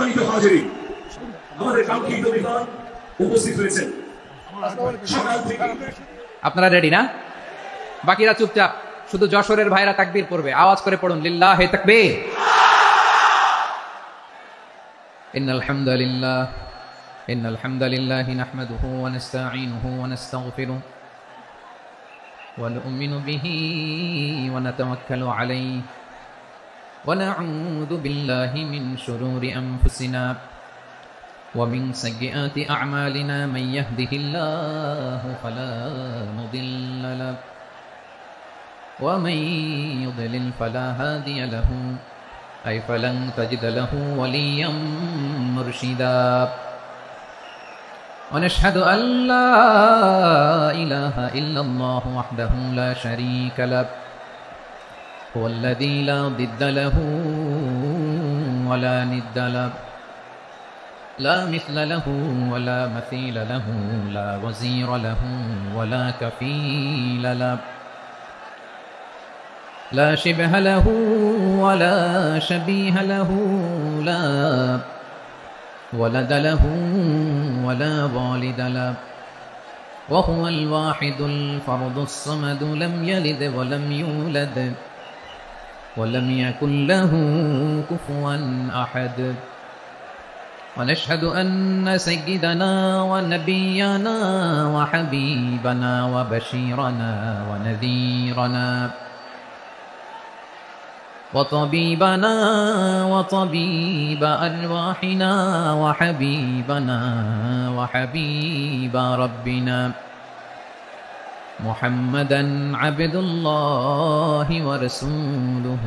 সম্মানিত হাজিরিন, আমাদের কাঙ্ক্ষিত বিধান উপস্থিত হয়েছেন সকাল থেকে। আপনারা রেডি না? বাকিরা চুপচাপ, শুধু যশোরের ভাইরা তাকবীর পড়বে, আওয়াজ করে পড়ুন লিল্লাহি তাকবীর। ইন্নাল হামদালিল্লাহি নাহমাদুহু ওয়া নাস্তাঈনুহু ওয়া নাস্তাগফিরুহু ওয়া নু'মিনু বিহি ওয়া নাতাওয়াক্কালু আলাইহি ওয়া না'উযু বিল্লাহি মিন শুরুরি আনফুসিনা ومن سيئات أعمالنا من يهده الله فلا مضل له ومن يضلل فلا هادي له أي فلن تجد له وليا مرشدا ونشهد أن لا إله إلا الله وحده لا شريك له هو الذي لا ضد له ولا ند له لا مثل له ولا مثيل له لا وزير له ولا كفيل له لا شبه له ولا شبيه له لا ولد له ولا والد له وهو الواحد الفرد الصمد لم يلد ولم يولد ولم يكن له كفوا أحد ونشهد أن سيدنا ونبينا وحبيبنا وبشيرنا ونذيرنا وطبيبنا وطبيب أرواحنا وحبيبنا وحبيب ربنا محمدا عبد الله ورسوله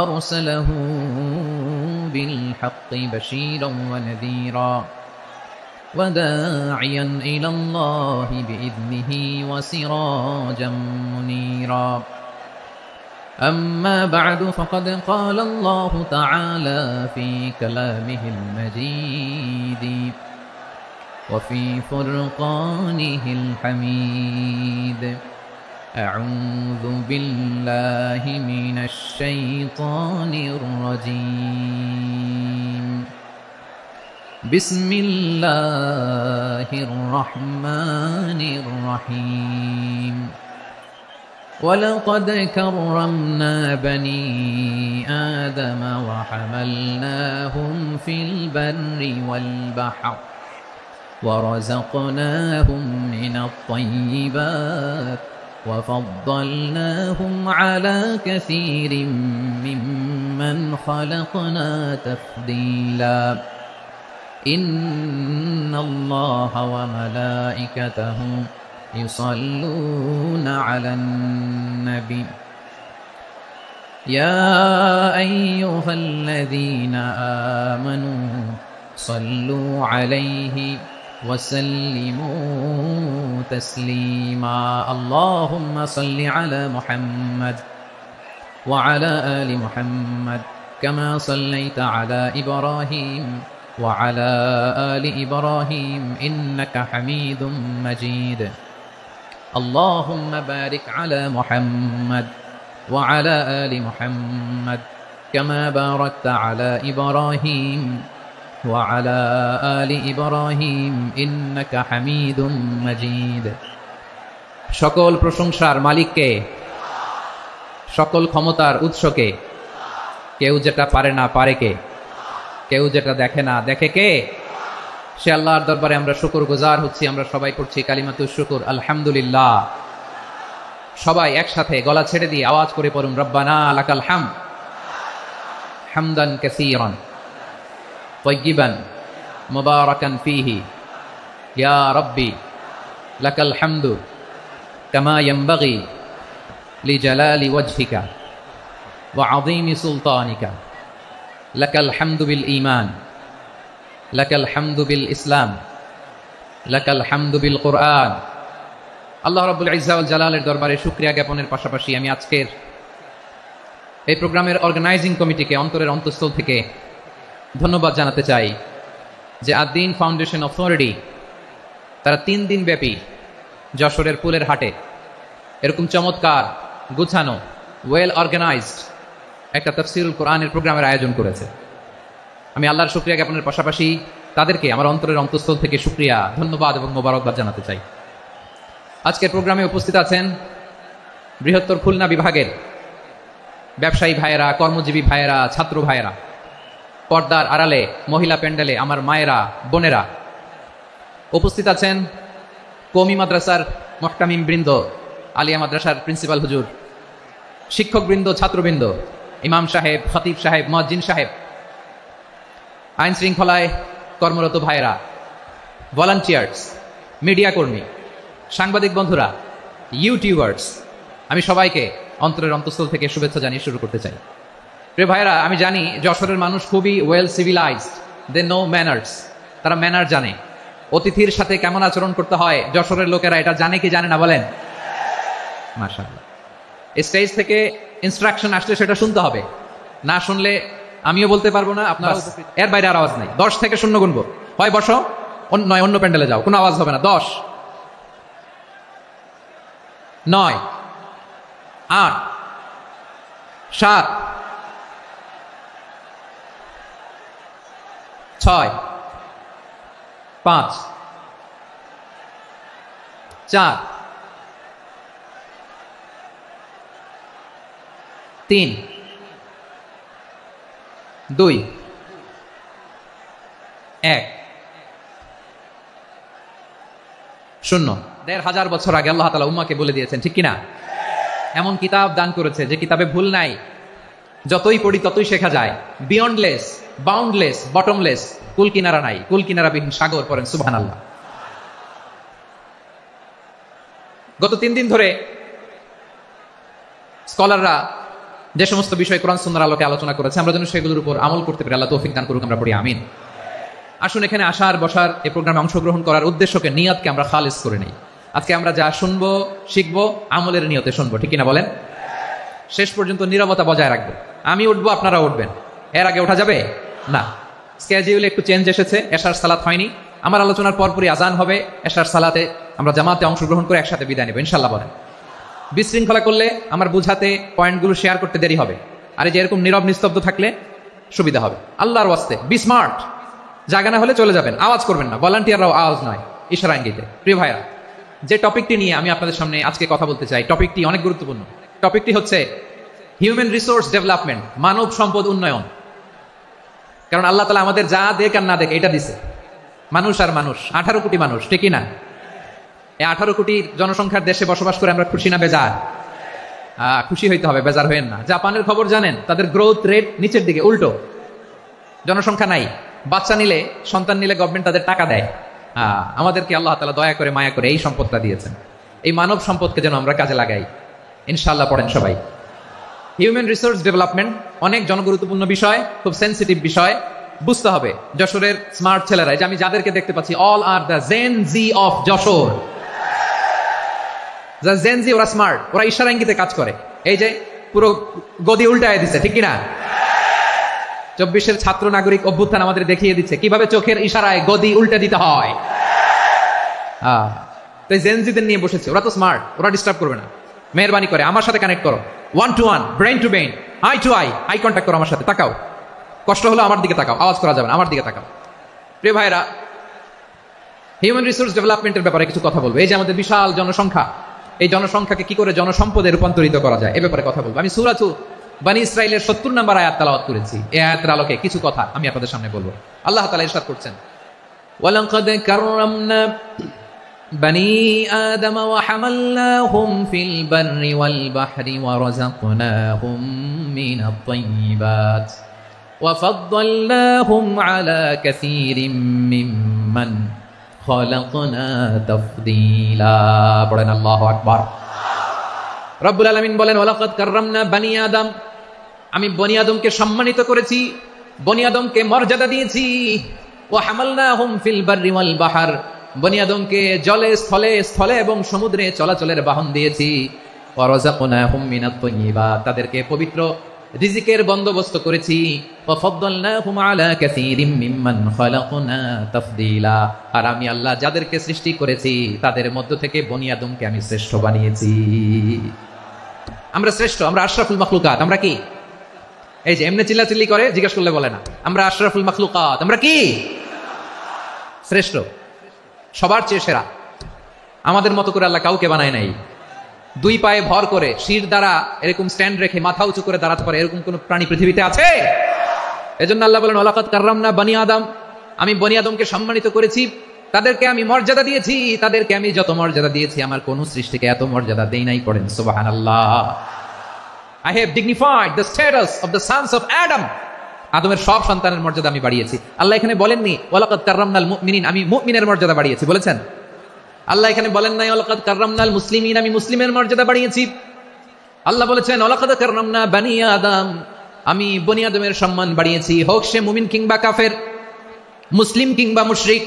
أرسله بالحق بشيرا ونذيرا وداعيا إلى الله بإذنه وسراجا منيرا أما بعد فقد قال الله تعالى في كلامه المجيد وفي فرقانه الحميد أعوذ بالله من الشيطان الرجيم بسم الله الرحمن الرحيم ولقد كرمنا بني آدم وحملناهم في البر والبحر ورزقناهم من الطيبات وفضلناهم على كثير ممن خلقنا تفضيلا إن الله وملائكته يصلون على النبي يا أيها الذين آمنوا صلوا عليه وسلموا تسليما اللهم صل على محمد وعلى آل محمد كما صليت على إبراهيم وعلى آل إبراهيم إنك حميد مجيد اللهم بارك على محمد وعلى آل محمد كما باركت على إبراهيم وعلى آل إبراهيم إنك حميد مجيد সকল প্রশংসার মালিককে, সকল ক্ষমতার উৎসকে। কেউ যেটা পারে না পারে কে, কেউ যেটা দেখে না দেখে কে? সে আল্লাহর দরবারে আমরা শুকরগুজার হচ্ছি। আমরা সবাই পড়ছি কালিমাতুশ শুকর আলহামদুলিল্লাহ। সবাই একসাথে গলা ছেড়ে দিয়ে আওয়াজ করে পড়ুন রব্বানা লাকাল হামদ হামদান কাসীরান طيبا مباركا فيه يا ربي لك الحمد كما ينبغي لجلال وجهك وعظيم سلطانك لك الحمد بالإيمان لك الحمد بالإسلام لك الحمد بالقرآن আল্লাহ রাব্বুল ইজ্জা ওয়াল জালালের দরবারে শুকরিয়া জ্ঞাপনের পাশাপাশি আমি আজকের এই প্রোগ্রামের অর্গানাইজিং কমিটিকে অন্তরের অন্তঃস্থল থেকে ধন্যবাদ জানাতে চাই যে আদ-দ্বীন ফাউন্ডেশন অথরিটি তারা 3 দিন ব্যাপী যশোরের ফুলের হাটে এরকম চমৎকার গুছানো ওয়েল অর্গানাইজড একটা তাফসীরুল কোরআনের প্রোগ্রামের আয়োজন করেছে। আমি আল্লাহর শুকরিয়া জ্ঞাপনের পাশাপাশি তাদেরকে আমার অন্তরের অন্তঃস্থল থেকে শুকরিয়া, ধন্যবাদ এবং মোবারকবাদ জানাতে চাই। আজকের প্রোগ্রামে উপস্থিত আছেন বৃহত্তর খুলনা বিভাগের ব্যবসায়ী ভাইয়েরা, কর্মজীবী ভাইয়েরা, ছাত্র ভাইয়েরা, পর্দার আড়ালে, মহিলা প্যান্ডেলে আমার মায়েরা, বোনেরা। উপস্থিত আছেন কওমি মাদ্রাসার মুহতামিম বৃন্দ, আলিয়া মাদ্রাসার প্রিন্সিপাল হুজুর, শিক্ষকবৃন্দ, ছাত্রবৃন্দ, ইমাম সাহেব, খতিব সাহেব, মুয়াজ্জিন সাহেব, আইন শৃঙ্খলায় কর্মরত ভাইয়েরা, ভলান্টিয়ার্স, মিডিয়া কর্মী, সাংবাদিক বন্ধুরা, ইউটিউবার্স, আমি সবাইকে অন্তরের অন্তঃস্থল থেকে শুভেচ্ছা জানিয়ে শুরু করতে চাই। প্রিয় ভাইয়েরা, আমি জানি যশোরের মানুষ খুবই well civilized, they know manners, তারা ম্যানার জানে। অতিথির সাথে কেমন আচরণ করতে হয় যশোরের লোকেরা এটা জানে কি জানে না বলেন? মাশাআল্লাহ। স্টেজ থেকে ইনস্ট্রাকশন আসলে সেটা শুনতে হবে, না শুনলে আমিও বলতে পারবো না, আপনার এর বাইরে আর আওয়াজ নেই। 10 থেকে শূন্য গুনবো, হয় বসো, নয় অন্য প্যান্ডেলে যাও, কোনো আওয়াজ হবে না। 10, 9, 8, 7, 6, 5, 4, 3, 2, 1, 0। 1500 বছর আগে আল্লাহ তাআলা উম্মাহকে বলে দিয়েছেন, ঠিক কিনা? এমন কিতাব দান করেছে যে কিতাবে ভুল নাই, যতই পড়ি ততই শেখা যায়। বিয়ন্ডলেস, বাউন্ডলেস, বটমলেস, কুল কিনারা নাই, কুল কিনারাবিহীন সাগর, পড়েন সুবহানাল্লাহ। গত 3 দিন ধরে স্কলাররা যে সমস্ত বিষয় কোরআন সুন্নাহর আলোকে আলোচনা করেছে, আমরা যেন সেগুলোর উপর আমল করতে পারি, আল্লাহ তৌফিক দান করুক, আমরা পড়ি আমিন। আসুন, এখানে আসার, বসার, এই প্রোগ্রামে অংশগ্রহণ করার উদ্দেশ্যকে, নিয়তকে আমরা খালিস করে নেই। আজকে আমরা যা শুনবো, শিখবো, আমলের নিয়তে শুনবো, ঠিক কিনা বলেন? শেষ পর্যন্ত নীরবতা বজায় রাখবো। আমি উঠবো, আপনারা উঠবেন, এর আগে ওঠা যাবে না। স্কেডিউলে একটু চেঞ্জ এসেছে, এশার সালাত হয়নি। আমার আলোচনার পরপরই আজান হবে, এশার সালাতে আমরা জামাতে অংশগ্রহণ করে একসাথে বিদায় নেব ইনশাআল্লাহ। বলেন, বিশৃঙ্খলা করলে আমার বুঝাতে, পয়েন্টগুলো শেয়ার করতে দেরি হবে। আর এই যে এরকম নীরব নিস্তব্ধ থাকলে সুবিধা হবে। আল্লাহর ওয়াস্তে বি স্মার্ট, জায়গা না হলে চলে যাবেন, আওয়াজ করবেন না, ভলান্টিয়াররাও আওয়াজ নয়, ইশারা ইঙ্গিতে। প্রিয় ভাইরা, যে টপিকটি নিয়ে আমি আপনাদের সামনে আজকে কথা বলতে চাই, টপিকটি অনেক গুরুত্বপূর্ণ। টপিকটি হচ্ছে হিউম্যান রিসোর্স ডেভেলপমেন্ট, মানব সম্পদ উন্নয়ন। কারণ আল্লাহ তাআলা আমাদের যা দেখ আর না দেখ এটা দিছে। মানুষ আর মানুষ, 18 কোটি মানুষ, ঠিক না? এই 18 কোটি জনসংখ্যার দেশে বসবাস করে আমরা খুশি না বেজার? খুশি হইতে হবে, বেজার হইেন না। জাপানের খবর জানেন? তাদের গ্রোথ রেট নিচের দিকে, উল্টো। জনসংখ্যা নাই, বাচ্চা নিলে, সন্তান নিলে গভর্নমেন্ট তাদের টাকা দেয়। আমাদেরকে আল্লাহ তাআলা দয়া করে, মায়া করে এই সম্পদটা দিয়েছেন। এই মানব সম্পদকে যেন আমরা কাজে লাগাই ইনশাআল্লাহ। পড়েন সবাই। হিউম্যান রিসোর্স ডেভেলপমেন্ট অনেক জনগুরুত্বপূর্ণ বিষয়, খুব সেন্সিটিভ বিষয়, বুঝতে হবে। যশোরের স্মার্ট ছেলেরা, যে আমি যাদেরকে দেখতে পাচ্ছি, all are the Gen Z of Jashore. Gen Z, ওরা স্মার্ট, ওরা ইশারা ইঙ্গিতে কাজ করে। এই যে পুরো গদি উল্টায় দিচ্ছে, ঠিক কিনা? 24-এর ছাত্র নাগরিক অভ্যুত্থান আমাদের দেখিয়ে দিচ্ছে কিভাবে চোখের ইশারায় গদি উল্টে দিতে হয়। তাই জেনজিদের নিয়ে বসেছে, ওরা তো স্মার্ট, ওরা ডিস্টার্ব করবে না। মেহরবানি করে আমার সাথে কানেক্ট করো, 1 to 1, brain to brain, eye to eye, eye contact করো আমার সাথে, তাকাও। কষ্ট হলো আমার দিকে তাকাও, আওয়াজ করা যাবে না, আমার দিকে তাকাও। প্রিয় ভাইরা, হিউম্যান রিসোর্স ডেভেলপমেন্টের ব্যাপারে কিছু কথা বলবো। এই যে আমাদের বিশাল জনসংখ্যা, এই জনসংখ্যাকে কি করে জনসম্পদে রূপান্তরিত করা যায়, এ ব্যাপারে কথা বলবো। আমি সূরা বনী ইসরাইলের 70 নম্বর আয়াত তেলাওয়াত করেছি। এই আয়াতের আলোকে কিছু কথা আমি আপনাদের সামনে বলবো। আল্লাহ তাআলা ইরশাদ করছেন, ওয়ালাকাদ কাররামনা বনী আদম ওয়া হামালনাহুম ফিল বাররি ওয়াল বাহরি ওয়া রাযাকনাহুম মিনাত তাইয়্যিবাত ওয়া ফাদ্দালনাহুম আলা কাসীরিম মিম্মান খালাকনা তাফদীলা। পড়েন আল্লাহু আকবার। রব্বুল আলামিন বলেন, ওয়ালাকাদ কাররামনা বনী আদম, আমি বনী আদমকে সম্মানিত করেছি, বনী আদমকে মর্যাদা দিয়েছি। ওয়া হামালনাহুম ফিল বাররি ওয়াল বাহর, বনী আদমকে জলে, স্থলে, স্থলে এবং সমুদ্রে চলাচলের বাহন দিয়েছি। ওয়া রাযাকনাহুম মিনাত তাইয়্যিবাত, তাদেরকে পবিত্র রিজিকের বন্দোবস্ত করেছি। ওয়া ফাদ্দালনাহুম আলা কাসীরিম মিম্মান খালাকনা তাফদীলা, আর আমি আল্লাহ যাদেরকে সৃষ্টি করেছি তাদের মধ্য থেকে বনী আদমকে আমি শ্রেষ্ঠ বানিয়েছি। আমরা শ্রেষ্ঠ, আমরা আশরাফুল মাখলুকাত। আমরা কি? এই যে এমনি চিল্লাচিল্লি করে, জিজ্ঞেস করলে বলে না আমরা আশরাফুল মাখলুকাত, আমরা কি শ্রেষ্ঠ, সবার চেয়ে সেরা। আমাদের মতো করে আল্লাহ কাউকে বানায় নাই। দুই পায়ে ভর করে শির দ্বারা এরকম স্ট্যান্ড রেখে মাথা উঁচু করে দাঁড়াতে পারে এরকম কোন প্রাণী পৃথিবীতে আছে? এজন্য আল্লাহ বলেন ওয়ালাকাদ কাররামনা বানি আদম, আমি বনি আদমকে সম্মানিত করেছি, তাদেরকে আমি মর্যাদা দিয়েছি। তাদেরকে আমি যত মর্যাদা দিয়েছি আমার কোন সৃষ্টিকে এত মর্যাদা দেই নাই। পড়েন সুবহানাল্লাহ। I have dignified the status of the sons of Adam. আদমের সব সন্তানের মর্যাদা আমি বাড়িয়েছি। আল্লাহ এখানে বলেননি ওয়ালাকাদ কাররামনাল মুমিনিন, আমি মুমিনের মর্যাদা বাড়িয়েছি, বলেছেন? আল্লাহ এখানে বলেন নাই ওয়ালাকাদ কাররামনাল মুসলিমিন, আমি মুসলিমের মর্যাদা বাড়িয়েছি। আল্লাহ বলেছেন ওয়ালাকাদ কাররামনা বানি আদম, আমি বনি আদমের সম্মান বাড়িয়েছি, হোক সে মুমিন কিংবা কাফের, মুসলিম কিংবা মুশরিক,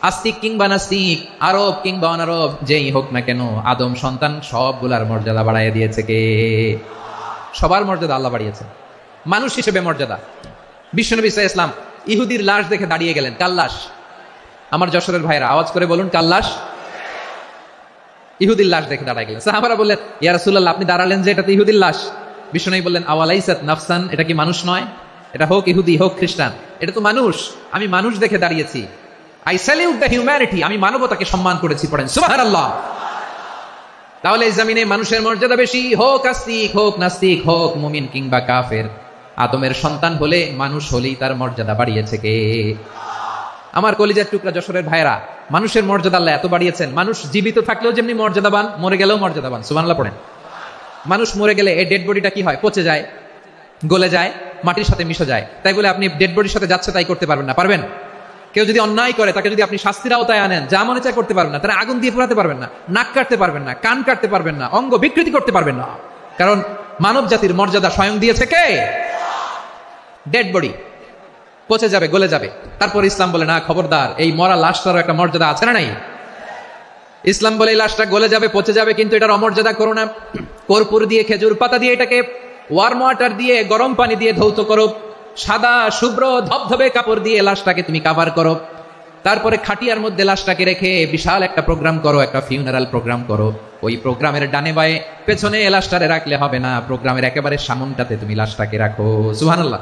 আস্তিক কিংবা নাস্তিক, আরব কিংবা অনারব, যেই হোক না কেন আদম সন্তান সবগুলার মর্যাদা বাড়াইয়া দিয়েছে কে? সবার মর্যাদা আল্লাহ বাড়িয়েছে। মানুষ হিসেবে মর্যাদা। বিশ্বনবী সাল্লাল্লাহু আলাইহি ওয়াসাল্লাম ইহুদির লাশ দেখে দাঁড়িয়ে গেলেন। কার লাশ? আমার যশোরের ভাইরা আওয়াজ করে বলুন, কার লাশ? ইহুদির লাশ দেখে দাঁড়ায় গেলেন। সাহাবারা বললেন ইয়া রাসূলুল্লাহ, আপনি দাঁড়ালেন যে, এটা তো ইহুদির লাশ। বিশ্বনবী বললেন আওয়ালাইসাত নাফসান, এটা কি মানুষ নয়? এটা হোক ইহুদি হোক খ্রিস্টান, এটা তো মানুষ। আমি মানুষ দেখে দাঁড়িয়েছি। আই স্যালিউট দ্য হিউম্যানিটি, আমি মানবতাকে সম্মান করেছি। পড়েন সুবহানাল্লাহ। তাহলে এই জমিনে মানুষের মর্যাদা বেশি, হোক আস্তিক হোক নাস্তিক, হোক মুমিন কিংবা কাফের। আদমের সন্তান হলে মানুষ হলেই তার মর্যাদা বাড়িয়েছে কে? আমার কলিজার টুকরা যশোরের ভাইরা, মানুষের মর্যাদা আল্লাহ এত বাড়িয়েছেন, মানুষ জীবিত থাকলেও যেমনি মর্যাদাবান, মরে গেলেও মর্যাদাবান। সুবহানাল্লাহ পড়েন। মানুষ মরে গেলে এই ডেড বডিটা কি হয়? পচে যায়, গলে যায়, মাটির সাথে মিশে যায়। তাই বলে আপনি ডেড বডির সাথে যাচ্ছে তাই করতে পারবেন না। পারবেন? কেউ যদি অন্যায় করে তাকে যদি আপনি শাস্তির আওতায় আনেন, যা মনে চায় করতে পারবেন না। তারা আগুন দিয়ে পোড়াতে পারবেন না, নাক কাটতে পারবেন না, কান কাটতে পারবেন না, অঙ্গ বিকৃতি করতে পারবেন না। কারণ মানব জাতির মর্যাদা স্বয়ং দিয়েছে কে? ডেড বডি পচে যাবে, গলে যাবে। তারপর ইসলাম বলে না, খবরদার, এই মরা লাশটারও একটা মর্যাদা আছে না নাই? ইসলাম বলে এই লাশটা গলে যাবে, পচে যাবে, কিন্তু এটার অমর্যাদা করো না। কর্পূর দিয়ে, খেজুর পাতা দিয়ে, এটাকে ওয়ার্ম ওয়াটার দিয়ে, গরম পানি দিয়ে ধৌত করো। সাদা শুভ্র ধবধবে কাপড় দিয়ে লাশটাকে তুমি কাভার করো। তারপরে খাটিয়ার মধ্যে লাশটাকে রেখে বিশাল একটা প্রোগ্রাম করো, একটা ফিউনারাল প্রোগ্রাম করো। ওই প্রোগ্রামের ডানে বায়ে পেছনে লাশটারে রাখলে হবে না, প্রোগ্রামের একেবারে সামনটাতে তুমি লাশটাকে রাখো। সুবহানাল্লাহ।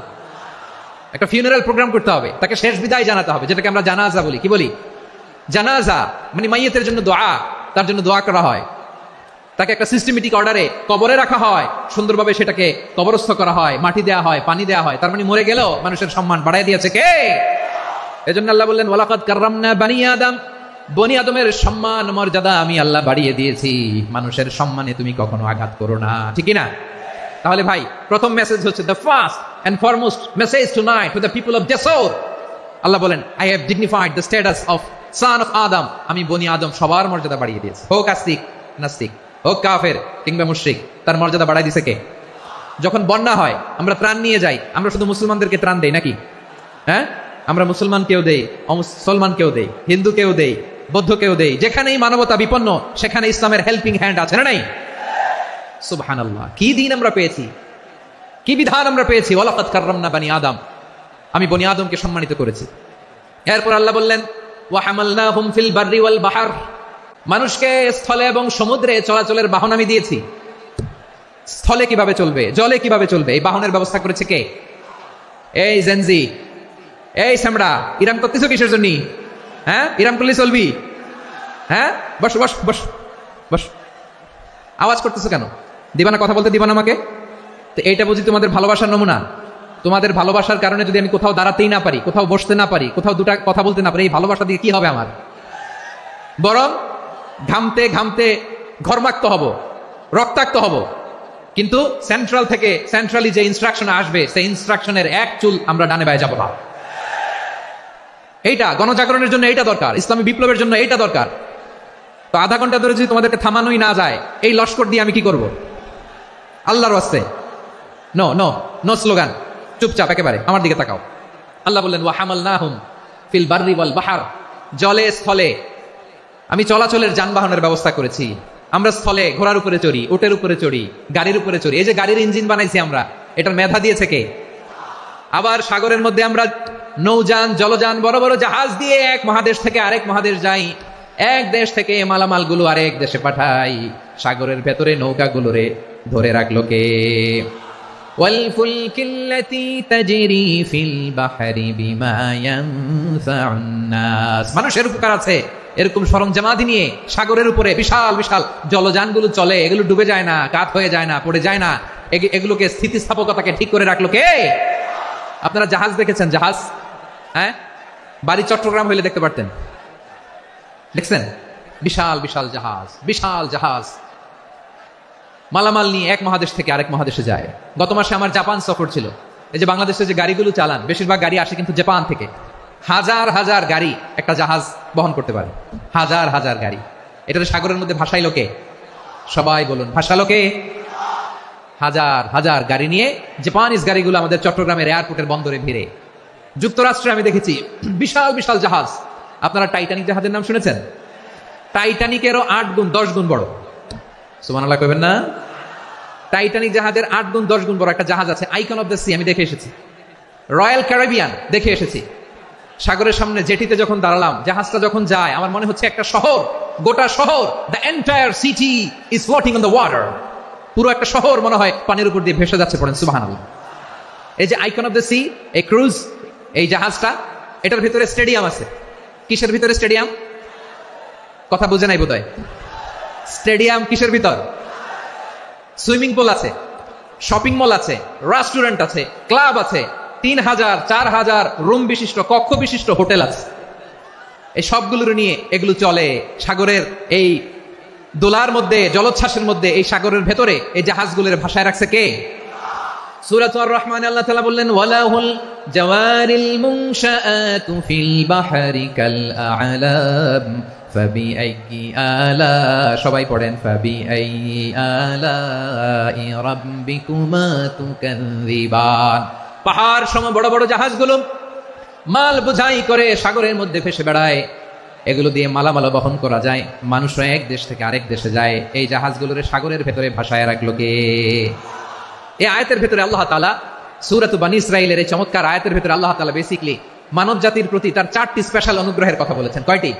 একটা ফিউনারাল প্রোগ্রাম করতে হবে, তাকে শেষ বিদায় জানাতে হবে, যেটাকে আমরা জানাজা বলি। কি বলি? জানাজা মানে মাইয়িতের জন্য দোয়া, তার জন্য দোয়া করা হয়। তাকে একটা সিস্টেমেটিক অর্ডারে কবরে রাখা হয়, সুন্দরভাবে সেটাকে কবরস্থ করা হয়, মাটি দেওয়া হয়, পানি দেওয়া হয়। তার মানে মরে গেলেও মানুষের সম্মান বাড়ায় দিয়েছে কে? এজন্য আল্লাহ বললেন ওয়ালাকাদ কাররামনা বানি আদম, বনি আদমের সম্মান মর্যাদা আমি আল্লাহ বাড়িয়ে দিয়েছি। মানুষের সম্মানে তুমি কখনো আঘাত করো না, ঠিক না? তাহলে ভাই, প্রথম মেসেজ হচ্ছে the first and foremost message tonight to the people of Jessore. Allah বলেন I have dignified the status of son of Adam, আমি বনি আদম সবার মর্যাদা বাড়িয়ে দিয়েছি, হোক আস্তিক নাস্তিক, হোক কাফের কিংবা মুশরিক, তার মর্যাদা বাড়াই দিছে কে? যখন বন্যা হয় আমরা ত্রাণ নিয়ে যাই, আমরা শুধু মুসলমানদেরকে ত্রাণ দেই নাকি? হ্যাঁ, আমরা মুসলমান কেউ দেই, অমুসলমান কেউ দেই, হিন্দু কেউ দেই, বৌদ্ধ কেউ দেই। যেখানেই মানবতা বিপন্ন সেখানে ইসলামের হেল্পিং হ্যান্ড আছে না নাই? সুবহানাল্লাহ। কি দিন আমরা পেয়েছি, কি বিধান আমরা পেয়েছি। ওয়ালাকাদ কাররামনা বানি আদম, আমি বনি আদমকে সম্মানিত করেছি। এরপর আল্লাহ বললেন ওয়া হামালনাহুম ফিল বাররি ওয়াল বাহর, মানুষকে স্থলে এবং সমুদ্রে চলাচলের বাহন আমি দিয়েছি। স্থলে কিভাবে চলবে, জলে কিভাবে চলবে, এই বাহনের ব্যবস্থা করেছে কে? এই জেনজি, এই সামড়া, ইরাম করতেছো কিসের জন্য? হ্যাঁ, ইরাম করলে চলবি? হ্যাঁ, বস বস বস বস, আওয়াজ করতেছো কেন? দিবা না কথা বলতে, দিবা না আমাকে? তো এইটা বুঝি তোমাদের ভালোবাসার নমুনা? তোমাদের ভালোবাসার কারণে যদি আমি কোথাও দাঁড়াতেই না পারি, কোথাও বসতে না পারি, কোথাও দুটা কথা বলতে না পারি, এই ভালোবাসা দিয়ে কি হবে আমার? বরং ঘামতে ঘামতে ঘর্মাক্ত হব, রক্তাক্ত হব। কিন্তু সেন্ট্রাল থেকে, সেন্ট্রালি যে ইনস্ট্রাকশন আসবে সেই ইনস্ট্রাকশনের এক চুল আমরা ডানে বায়ে যাব না। এইটা গণজাগরণের জন্য এইটা দরকার, ইসলামী বিপ্লবের জন্য এইটা দরকার। তো আধা ঘন্টা ধরে যদি তোমাদেরকে থামানোই না যায়, এই লস্কর দিয়ে আমি কি করব? আল্লাহর ওয়াস্তে নো নো নো স্লোগান, চুপচাপ একেবারে আমার দিকে তাকাও। আল্লাহ বললেন ওয়া হামালনাহুম ফিল বাররি ওয়াল বাহর, জলে স্থলে আমি চলাচলের যানবাহনের ব্যবস্থা করেছি। আমরা স্থলে ঘোড়ার উপরে চড়ি, উটের উপরে চড়ি, গাড়ির উপরে চড়ি। এই যে গাড়ির ইঞ্জিন বানাইছি আমরা, এটার মেধা দিয়েছে কে? আবার সাগরের মধ্যে আমরা নৌযান, জলযান, বড় বড় জাহাজ দিয়ে এক মহাদেশ থেকে আরেক মহাদেশ যাই, এক দেশ থেকে মালামাল গুলো আরেক দেশে পাঠাই। সাগরের ভেতরে নৌকা গুলোরে ধরে রাখলো কে? والفلك التي تجري في البحر بما ينفع الناس। মানুষের উপকার আছে এরকম সরঞ্জামাদি নিয়ে সাগরের উপরে বিশাল বিশাল জলযানগুলো চলে, এগুলো ডুবে যায় না, কাত হয়ে যায় না, পড়ে যায় না, এগুলোকে স্থিতিস্থাপকতাকে ঠিক করে রাখলো কে? আপনারা জাহাজ দেখেছেন? জাহাজ, হ্যাঁ, বাড়ি চট্টগ্রাম হইলে দেখতে পারতেন, দেখছেন? বিশাল বিশাল জাহাজ, বিশাল জাহাজ মালামাল নিয়ে এক মহাদেশ থেকে আরেক মহাদেশে যায়। গত মাসে আমার জাপান সফর ছিল। এই যে বাংলাদেশে যে গাড়িগুলো চালান, বেশিরভাগ গাড়ি আসে কিন্তু জাপান থেকে। হাজার হাজার গাড়ি একটা জাহাজ বহন করতে পারে, হাজার হাজার গাড়ি। এটা সাগরের মধ্যে ভাসাইলো কে? সবাই বলুন, ভাসালো কে? হাজার হাজার গাড়ি নিয়ে জাপানিজ গাড়িগুলো আমাদের চট্টগ্রামের এয়ারপোর্টের বন্দরে ভিড়ে। যুক্তরাষ্ট্রে আমি দেখেছি বিশাল বিশাল জাহাজ। আপনারা টাইটানিক জাহাজের নাম শুনেছেন? টাইটানিকেরও 8 গুণ 10 গুণ বড়। সুবহানাল্লাহ কইবেন না? টাইটানিক জাহাজের 8 গুণ 10 গুণ বড় একটা জাহাজ আছে, আইকন অফ দ্য সি। আমি দেখে এসেছি। রয়্যাল ক্যারিবিয়ান দেখে এসেছি। সাগরের সামনে জেটিতে যখন দাঁড়ালাম, জাহাজটা যখন যায়, আমার মনে হচ্ছে একটা শহর, গোটা শহর, the entire city is floating on the water. পুরো একটা শহর মনে হয় পানির উপর দিয়ে ভেসে যাচ্ছে। পড়েন সুবহানাল্লাহ। এই যে আইকন অফ দ্য সি, এই ক্রুজ, এই জাহাজটা, এটার ভিতরে স্টেডিয়াম আছে। কিসের ভিতরে স্টেডিয়াম? কথা বুঝে নাই বোধহয়। স্টেডিয়াম কিসের ভিতর? সুইমিং পুল আছে, শপিং মল আছে, রেস্টুরেন্ট আছে, ক্লাব আছে, 3000 4000 রুম বিশিষ্ট, কক্ষ বিশিষ্ট হোটেল আছে। এই সবগুলোর নিয়ে এগুলো চলে সাগরের এই দোলার মধ্যে, জলোচ্ছ্বাসের মধ্যে, এই সাগরের ভেতরে এই জাহাজগুলোর ভাষায় রাখছে কে? সূরা আর রহমানে আল্লাহ তাআলা বললেন, ওয়ালাহুল জাওয়ারিল মুনশাআতু ফিল বাহরি কাল আ'লাম ফাবিআইয়ি আলা, সবাই পড়েন, ফাবিআইয়ি আলাই রাব্বিকুমা তুকাযযিবান। পাহাড় সম বড় বড় জাহাজগুলো মাল বোঝাই করে সাগরের মধ্যে ভেসে বেড়ায়। এগুলো দিয়ে মালামাল বহন করা যায়, মানুষরা এক দেশ থেকে আরেক দেশে যায়। এই জাহাজগুলোর সাগরের ভেতরে ভাসায় রাখলো কে? এই আয়াতের ভেতরে আল্লাহ তাআলা সূরাত বনী ইসরাঈলের এই চমৎকার আয়াতের ভেতরে আল্লাহ তাআলা বেসিক্যালি মানব জাতির প্রতি তার 4টি স্পেশাল অনুগ্রহের কথা বলেছেন। কয়টি?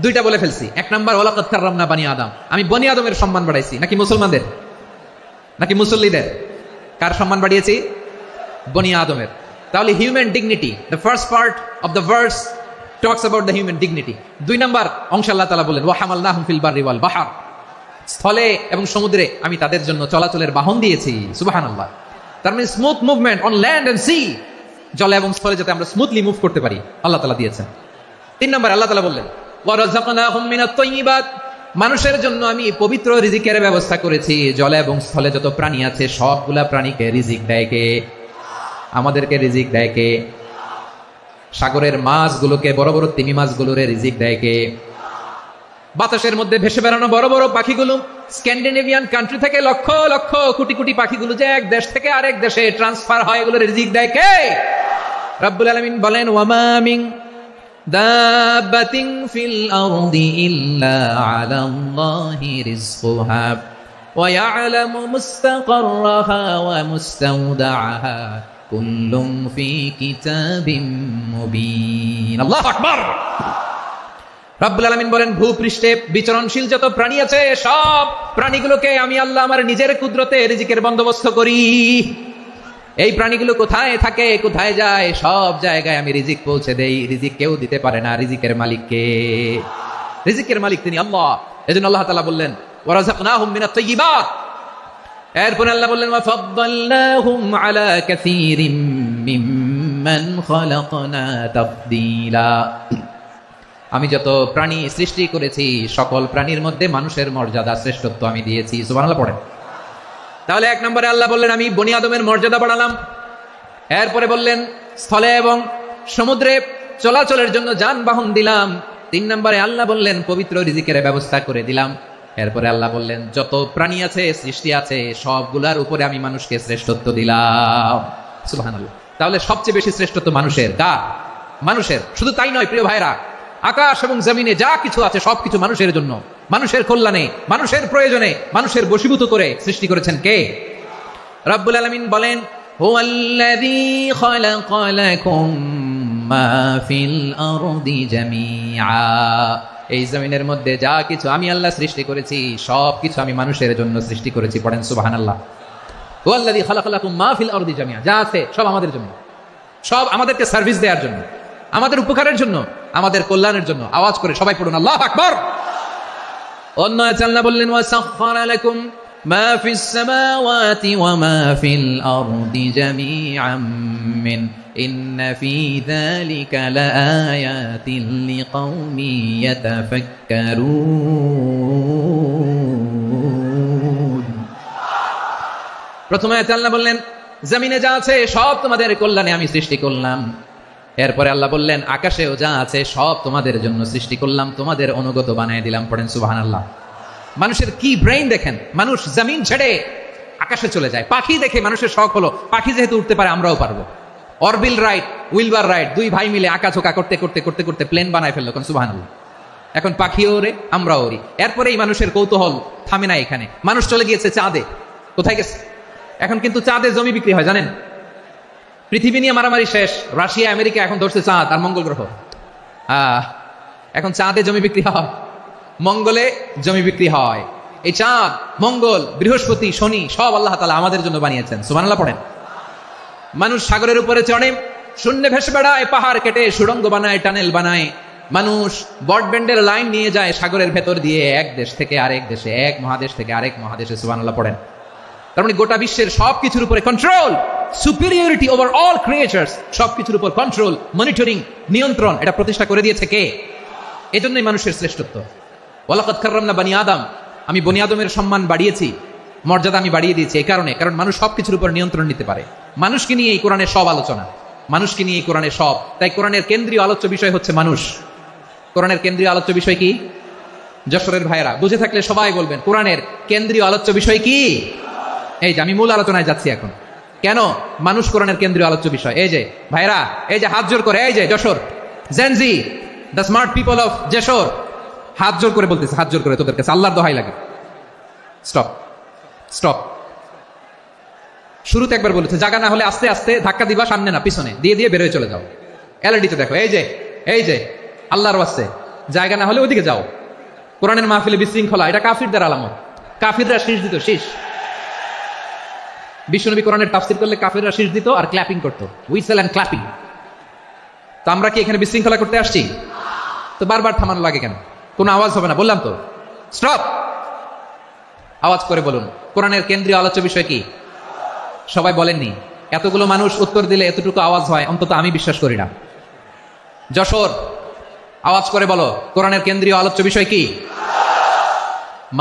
2টা বলে ফেলছি। 1 নাম্বার, ওয়ালাকাদ কাররামনা বানি আদম, আমি বনি আদমের সম্মান বাড়াইছি। নাকি মুসলমানদের? নাকি মুসল্লিদের? কার সম্মান বাড়িয়েছি? বনি আদমের। তাহলে human dignity, the first part of the verse talks about the human dignity. 2 number অংশ আল্লাহ তাআলা বলেন, ওয়া হামালনাহুম ফিল বাররি ওয়াল বাহর, স্থলে এবং সমুদ্রে আমি তাদের জন্য চলাচলের বাহন দিয়েছি। সুবহানাল্লাহ। তার মানে smooth movement on land and sea, জলে এবং স্থলে যাতে আমরা স্মুথলি মুভ করতে পারি, আল্লাহ তাআলা দিয়েছেন। 3 নাম্বার আল্লাহ তাআলা বললেন, ওয়া রাযাকনাহুম মিনাত তাইয়্যিবাত, মানুষের জন্য আমি পবিত্র রিজিকের ব্যবস্থা করেছি। জলে এবং স্থলে যত প্রাণী আছে সবগুলা প্রাণীকে রিজিক দেয় কে? আমাদেরকে রিজিক দেয় কে? সাগরের মাছগুলোকে, বড় বড় তিমি মাছগুলোরে রিজিক দেয় কে? বাতাসের মধ্যে ভেসে বেড়ানো বড় বড় পাখিগুলো, স্ক্যান্ডিনেভিয়ান কান্ট্রি থেকে লক্ষ লক্ষ কোটি কোটি পাখিগুলো যে এক দেশ থেকে আরেক দেশে ট্রান্সফার হয়, এগুলো রিজিক দেয় কে? রব্বুল আলামিন বলেন, ওয়ামা মিন দাব্বাতিন ফিল আরদি ইল্লা আলাল্লাহি রিজকুহা ওয়া ইয়ালামু মুস্তাকাররাহা ওয়া মুস্তাওদাআহা কুল্লুম ফি কিতাবিম মুবিন। আল্লাহু আকবার। রব্বুল আলামিন বলেন, ভূপৃষ্ঠে বিচরণশীল যত প্রাণী আছে সব প্রাণীগুলোকে আমি আল্লাহ আমার নিজের কুদরতে রিজিকের বন্দোবস্ত করি। এই প্রাণীগুলো কোথায় থাকে, কোথায় যায়, সব জায়গায় আমি রিজিক পৌঁছে দেই। রিজিক কেউ দিতে পারে না, রিজিকের মালিক কে? রিজিকের মালিক তিনি আল্লাহ। এজন্য আল্লাহ তাআলা বললেন, ওয়া রাযাকনাহুম মিনাত তাইয়্যিবাত। এরপর আল্লাহ বললেন, ওয়া ফাদ্দালনাহুম আলা কাসীরিম মিম্মান খালাকনা তাফদীলা। আমি যত প্রাণী সৃষ্টি করেছি সকল প্রাণীর মধ্যে মানুষের মর্যাদা, শ্রেষ্ঠত্ব আমি দিয়েছি। সুবহানাল্লাহ পড়েন। তাহলে 1 নম্বরে আল্লাহ বললেন, আমি বনি আদমের মর্যাদা বাড়ালাম। এরপরে বললেন, স্থলে এবং সমুদ্রে চলাচলের জন্য যানবাহন দিলাম। 3 নম্বরে আল্লাহ বললেন, পবিত্র রিজিকের ব্যবস্থা করে দিলাম। এরপরে আল্লাহ বললেন, যত প্রাণী আছে, সৃষ্টি আছে, সবগুলার উপরে আমি মানুষকে শ্রেষ্ঠত্ব দিলাম। সুবহানাল্লাহ। তাহলে সবচেয়ে বেশি শ্রেষ্ঠত্ব মানুষের। কার? মানুষের। শুধু তাই নয় প্রিয় ভাইরা, আকাশ এবং জমিনে যা কিছু আছে সবকিছু মানুষের জন্য, মানুষের কল্যাণে, মানুষের প্রয়োজনে, মানুষের বশীভূত করে সৃষ্টি করেছেন কে? রব্বুল আলামিন বলেন, হুয়াল্লাযী খালাকা লাকুম মা ফিল আরদি জামিআ, এই জমিনের মধ্যে যা কিছু আমি আল্লাহ সৃষ্টি করেছি সবকিছু আমি মানুষের জন্য সৃষ্টি করেছি। পড়েন সুবহানাল্লাহ। ওয়াল্লাযী খালাকা লাকুম মা ফিল আরদি জামিআ, যা আছে সব আমাদের জন্য, সব আমাদেরকে সার্ভিস দেওয়ার জন্য, আমাদের উপকারের জন্য, আমাদের কল্যাণের জন্য। আওয়াজ করে সবাই পড়ুন আল্লাহু আকবার। অন্য আয়াতে আল্লাহ বললেন ওয়াসাখখারা লাকুম মা ফিস সামাওয়াতি ওয়া মা ফিল আরদি জামিআম মিন ইন্না ফি যালিকা লাআয়াতিন লিকাউমি ইয়াতাফাক্কারুন। প্রথমে আয়াতে আল্লাহ বললেন জমিনে যা আছে সব তোমাদের কল্যাণে আমি সৃষ্টি করলাম। এরপরে আল্লাহ বললেন আকাশেও যা আছে সব তোমাদের জন্য সৃষ্টি করলাম, তোমাদের অনুগত বানিয়ে দিলাম। পড়েন সুবহানাল্লাহ। মানুষের কি ব্রেইন দেখেন, মানুষ জমিন ছেড়ে আকাশে চলে যায়। পাখি দেখে মানুষের শখ হলো পাখি যেহেতু উঠতে পারে আমরাও পারবো। অরবিল রাইট, উইলবার রাইট, দুই ভাই মিলে আঁকাঝোঁকা করতে করতে করতে করতে প্লেন বানায় ফেললো। কোন সুবহানাল্লাহ। এখন পাখিও ওরে, আমরাও ওরি। এরপরে এই মানুষের কৌতূহল থামে না এখানে, মানুষ চলে গিয়েছে চাঁদে। কোথায় গেছে? এখন কিন্তু চাঁদে জমি বিক্রি হয় জানেন। পৃথিবী নিয়ে মারামারি শেষ, রাশিয়া আমেরিকা এখন ধরছে চাঁদ আর মঙ্গল গ্রহ। এখন চাঁদে জমি বিক্রি হয়, মঙ্গলে জমি বিক্রি হয়। এই চাঁদ, মঙ্গল, বৃহস্পতি, শনি সব আল্লাহ তাআলা আমাদের জন্য বানিয়েছেন। সুবহানাল্লাহ পড়েন। মানুষ সাগরের উপরে চড়ে, শূন্যে ভেসে বেড়ায়, পাহাড় কেটে সুড়ঙ্গ বানায়, টানেল বানায়। মানুষ ব্রডব্যান্ডের লাইন নিয়ে যায় সাগরের ভেতর দিয়ে, এক দেশ থেকে আরেক দেশে, এক মহাদেশ থেকে আরেক মহাদেশে। সুবহানাল্লাহ পড়েন। তার মানে গোটা বিশ্বের সবকিছুর উপরে control, superiority over all creatures, সবকিছুর উপর কন্ট্রোল, মনিটরিং, নিয়ন্ত্রণ, এটা প্রতিষ্ঠা করে দিয়েছে কে? এজন্যই মানুষের শ্রেষ্ঠত্ব। ওয়ালাকাদ কাররামনা বানি আদম, আমি বনি আদমের সম্মান বাড়িয়েছি, মর্যাদা আমি বাড়িয়ে দিয়েছি এই কারণে, কারণ মানুষ সবকিছুর উপর নিয়ন্ত্রণ নিতে পারে। মানুষকে নিয়ে এই কোরআনের সব আলোচনা, মানুষকে নিয়ে এই কোরআনের সব। তাই কোরআনের কেন্দ্রীয় আলোচ্য বিষয় হচ্ছে মানুষ। কোরআনের কেন্দ্রীয় আলোচ্য বিষয় কি? যশোরের ভাইয়েরা বুঝে থাকলে সবাই বলবেন কোরআনের কেন্দ্রীয় আলোচ্য বিষয় কি? এই যে আমি মূল আলোচনায় যাচ্ছি এখন। কেন মানুষ কোরআনের কেন্দ্রীয় আলোচ্য বিষয়? এই যে ভাইরা, এই যে হাত জোর করে, এই যে Jessore Gen Z, the smart people of Jessore, হাত জোর করে বলতেছে, হাত জোর করে তোদের কাছে আল্লাহর দোহাই লাগে, স্টপ স্টপ। শুরুতে একবার বলেছে জায়গা না হলে আস্তে আস্তে ধাক্কা দিবা, সামনে না পিছনে, দিয়ে দিয়ে বেরোয় চলে যাও। এলইডিতে দেখো, এই যে আল্লাহর ওয়াস্তে জায়গা না হলে ওইদিকে যাও। কোরআনের মাহফিলে বিশৃঙ্খলা, এটা কাফিরদের আলামত। কাফিররা শীষ দিত, শীষ। বিশ্বনবী কোরআনের তাফসীর করলে কাফিররা শীষ দিত আর ক্ল্যাপিং করতো, হুইসেল এন্ড ক্ল্যাপিং। তো আমরা কি এখানে বিশৃঙ্খলা করতে আসছি? তো বারবার থামানো লাগে কেন? কোনো আওয়াজ হবে না, বললাম তো, স্টপ। আওয়াজ করে বলুন কোরআনের কেন্দ্রীয় আলোচ্য বিষয় কি? সবাই বলেননি। এতগুলো মানুষ উত্তর দিলে এতটুকু আওয়াজ হয়, অন্তত আমি বিশ্বাস করি না। যশোর, আওয়াজ করে বলো কোরআনের কেন্দ্রীয় আলোচ্য বিষয় কি?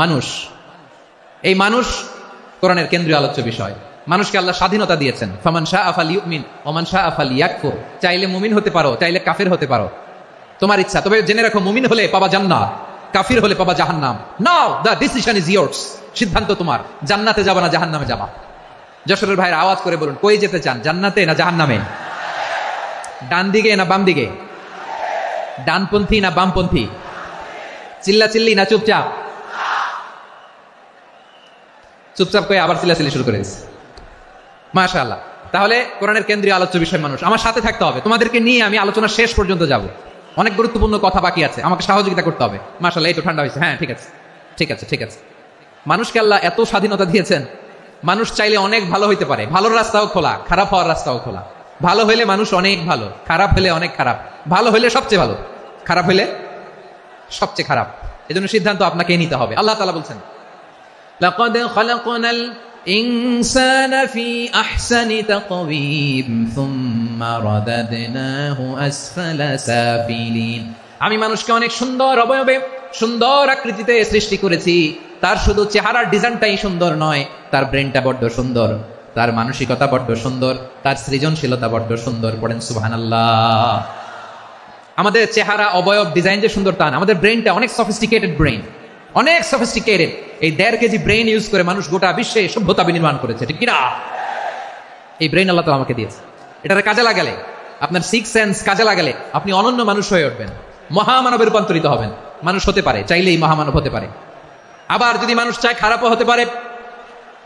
মানুষ। এই মানুষ কোরআনের কেন্দ্রীয় আলোচ্য বিষয়। মানুষকে আল্লাহ স্বাধীনতা দিয়েছেন। ফামান শাআ ফালিউমিন ওয়া মান শাআ ফালিয়াকফুর। চাইলে মুমিন হতে পারো, চাইলে কাফির হতে পারো, তোমার ইচ্ছা। তবে জেনে রাখো মুমিন হলে পাবা জান্নাত, কাফির হলে পাবা জাহান্নাম। নাও দ্য ডিসিশন ইজ ইয়ার্স। সিদ্ধান্ত তোমার, জান্নাতে যাবা না জাহান্নামে যাবা। যশোরের ভাইরা আওয়াজ করে বলুন কই যেতে চান, জান্নাতে না জাহান্নামে? ডান দিকে না বাম দিকে? ডানপন্থী না বামপন্থী? চিল্লাচিল্লি না চুপচাপ? চুপচাপ করে আবার চিল্লাচিল্লি শুরু করে দিচ্ছে। মাশাআল্লাহ। তাহলে কোরআনের কেন্দ্রীয় আলোচ্য বিষয় মানুষ। আমার সাথে থাকতে হবে, তোমাদেরকে নিয়ে আমি আলোচনা শেষ পর্যন্ত যাব। অনেক গুরুত্বপূর্ণ কথা বাকি আছে, আমাকে সহযোগিতা করতে হবে। মাশাআল্লাহ, এই তো ঠান্ডা হয়েছে। হ্যাঁ ঠিক আছে ঠিক আছে ঠিক আছে। মানুষকে আল্লাহ এত স্বাধীনতা দিয়েছেন, মানুষ চাইলে অনেক ভালো হইতে পারে। ভালোর রাস্তাও খোলা, খারাপ হওয়ার রাস্তাও খোলা। ভালো হইলে মানুষ অনেক ভালো, খারাপ হইলে অনেক খারাপ, ভালো হইলে সবচেয়ে ভালো, খারাপ হইলে সবচেয়ে খারাপ। এজন্য সিদ্ধান্ত আপনাকে নিতে হবে। আল্লাহ তাআলা বলছেন লাকাদ খালাকনাল ইনসানা ফি আহসানি তাকওয়িম সুম্মা রাদাদনাহু আসফালা সাফিলিন। আমি মানুষকে অনেক সুন্দর অবয়বে, সুন্দর আকৃতিতে সৃষ্টি করেছি। তার শুধু চেহারার ডিজাইনটাই সুন্দর নয়, তার ব্রেনটা বড্ড সুন্দর, তার মানসিকতা বড্ড সুন্দর, তার সৃজনশীলতা বড্ড সুন্দর। পড়েন সুবহানাল্লাহ। আমাদের চেহারা, অবয়ব, ডিজাইন যে সুন্দর তা না, আমাদের ব্রেনটা অনেক সফিস্টিকেটেড ব্রেন, অনেক সফিস্টিকেটেড। এই 1.5 কেজি ব্রেন ইউজ করে মানুষ গোটা বিশ্বে সভ্যতা বিনির্মাণ করেছে, ঠিক কিনা? এই ব্রেন আল্লাহ তাআলা আমাকে দিয়েছে। এটার কাজে লাগালে, আপনার সিক্স সেন্স কাজে লাগালে আপনি অনন্য মানুষ হয়ে উঠবেন, মহামানবে রূপান্তরিত হবেন। মানুষ হতে পারে, চাইলেই মহামানব হতে পারে। আবার যদি মানুষ চায় খারাপও হতে পারে।